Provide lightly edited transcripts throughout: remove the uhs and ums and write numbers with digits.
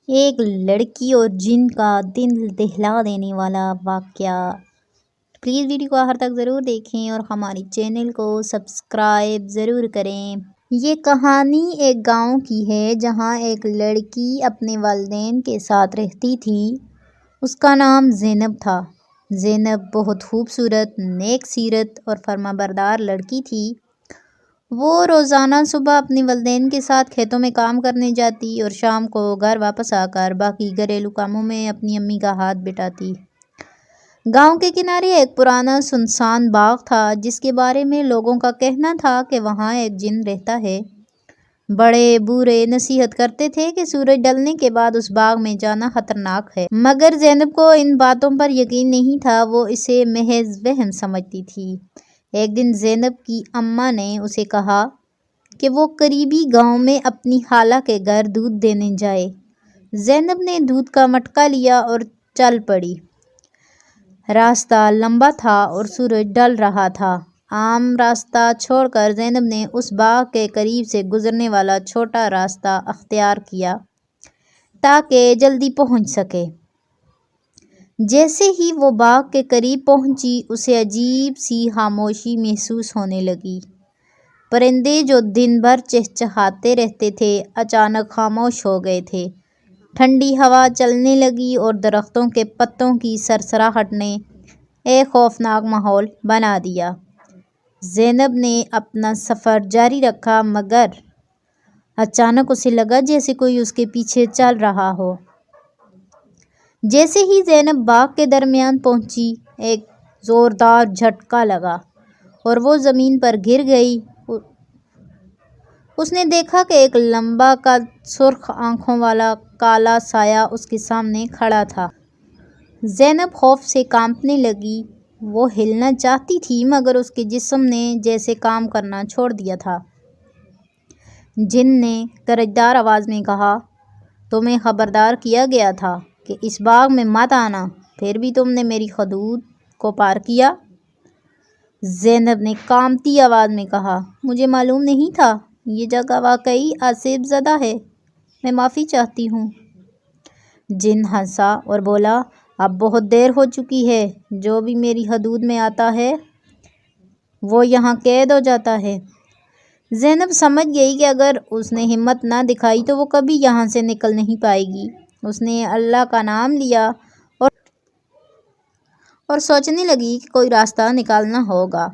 ایک لڑکی اور جن کا دل دہلا دینے والا واقعہ۔ پلیز ویڈیو کو آخر تک ضرور دیکھیں اور ہمارے چینل کو سبسکرائب ضرور کریں۔ یہ کہانی ایک گاؤں کی ہے جہاں ایک لڑکی اپنے والدین کے ساتھ رہتی تھی۔ اس کا نام زینب تھا۔ زینب بہت خوبصورت، نیک سیرت اور فرمانبردار لڑکی تھی۔ وہ روزانہ صبح اپنے والدین کے ساتھ کھیتوں میں کام کرنے جاتی اور شام کو گھر واپس آ کر باقی گھریلو کاموں میں اپنی امی کا ہاتھ بٹاتی۔ گاؤں کے کنارے ایک پرانا سنسان باغ تھا جس کے بارے میں لوگوں کا کہنا تھا کہ وہاں ایک جن رہتا ہے۔ بڑے بوڑھے نصیحت کرتے تھے کہ سورج ڈلنے کے بعد اس باغ میں جانا خطرناک ہے، مگر زینب کو ان باتوں پر یقین نہیں تھا۔ وہ اسے محض وہم سمجھتی تھی۔ ایک دن زینب کی اماں نے اسے کہا کہ وہ قریبی گاؤں میں اپنی خالہ کے گھر دودھ دینے جائے۔ زینب نے دودھ کا مٹکا لیا اور چل پڑی۔ راستہ لمبا تھا اور سورج ڈل رہا تھا۔ عام راستہ چھوڑ کر زینب نے اس باغ کے قریب سے گزرنے والا چھوٹا راستہ اختیار کیا تاکہ جلدی پہنچ سکے۔ جیسے ہی وہ باغ کے قریب پہنچی، اسے عجیب سی خاموشی محسوس ہونے لگی۔ پرندے جو دن بھر چہچہاتے رہتے تھے اچانک خاموش ہو گئے تھے۔ ٹھنڈی ہوا چلنے لگی اور درختوں کے پتوں کی سرسراہٹ نے ایک خوفناک ماحول بنا دیا۔ زینب نے اپنا سفر جاری رکھا مگر اچانک اسے لگا جیسے کوئی اس کے پیچھے چل رہا ہو۔ جیسے ہی زینب باغ کے درمیان پہنچی، ایک زوردار جھٹکا لگا اور وہ زمین پر گر گئی۔ اس نے دیکھا کہ ایک لمبا قد، سرخ آنکھوں والا کالا سایہ اس کے سامنے کھڑا تھا۔ زینب خوف سے کانپنے لگی۔ وہ ہلنا چاہتی تھی مگر اس کے جسم نے جیسے کام کرنا چھوڑ دیا تھا۔ جن نے گرجدار آواز میں کہا، تمہیں خبردار کیا گیا تھا کہ اس باغ میں مت آنا، پھر بھی تم نے میری حدود کو پار کیا۔ زینب نے کانپتی آواز میں کہا، مجھے معلوم نہیں تھا، یہ جگہ واقعی آسیب زدہ ہے، میں معافی چاہتی ہوں۔ جن ہنسا اور بولا، اب بہت دیر ہو چکی ہے، جو بھی میری حدود میں آتا ہے وہ یہاں قید ہو جاتا ہے۔ زینب سمجھ گئی کہ اگر اس نے ہمت نہ دکھائی تو وہ کبھی یہاں سے نکل نہیں پائے گی۔ اس نے اللہ کا نام لیا اور سوچنے لگی کہ کوئی راستہ نکالنا ہوگا۔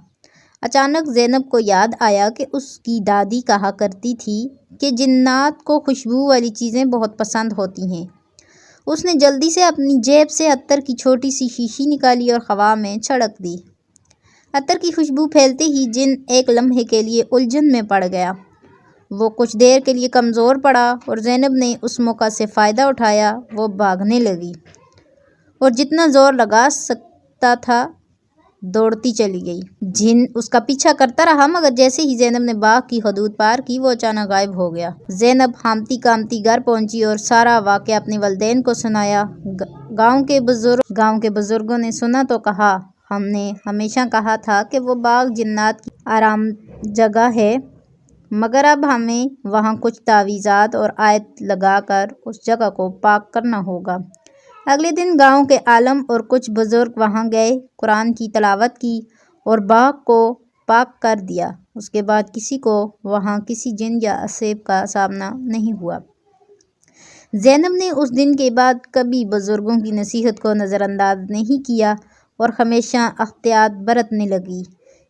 اچانک زینب کو یاد آیا کہ اس کی دادی کہا کرتی تھی کہ جنات کو خوشبو والی چیزیں بہت پسند ہوتی ہیں۔ اس نے جلدی سے اپنی جیب سے عطر کی چھوٹی سی شیشی نکالی اور ہوا میں چھڑک دی۔ عطر کی خوشبو پھیلتے ہی جن ایک لمحے کے لیے الجھن میں پڑ گیا۔ وہ کچھ دیر کے لیے کمزور پڑا اور زینب نے اس موقع سے فائدہ اٹھایا۔ وہ بھاگنے لگی اور جتنا زور لگا سکتا تھا دوڑتی چلی گئی۔ جن اس کا پیچھا کرتا رہا مگر جیسے ہی زینب نے باغ کی حدود پار کی وہ اچانک غائب ہو گیا۔ زینب ہامتی کامتی گھر پہنچی اور سارا واقعہ اپنے والدین کو سنایا۔ گاؤں کے بزرگوں نے سنا تو کہا، ہم نے ہمیشہ کہا تھا کہ وہ باغ جنات کی آرام جگہ ہے، مگر اب ہمیں وہاں کچھ تعویذات اور آیت لگا کر اس جگہ کو پاک کرنا ہوگا۔ اگلے دن گاؤں کے عالم اور کچھ بزرگ وہاں گئے، قرآن کی تلاوت کی اور باغ کو پاک کر دیا۔ اس کے بعد کسی کو وہاں کسی جن یا عصیب کا سامنا نہیں ہوا۔ زینب نے اس دن کے بعد کبھی بزرگوں کی نصیحت کو نظر انداز نہیں کیا اور ہمیشہ احتیاط برتنے لگی۔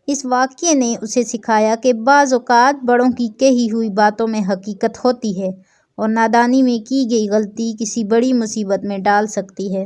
اس واقعے نے اسے سکھایا کہ بعض اوقات بڑوں کی کہی ہوئی باتوں میں حقیقت ہوتی ہے اور نادانی میں کی گئی غلطی کسی بڑی مصیبت میں ڈال سکتی ہے۔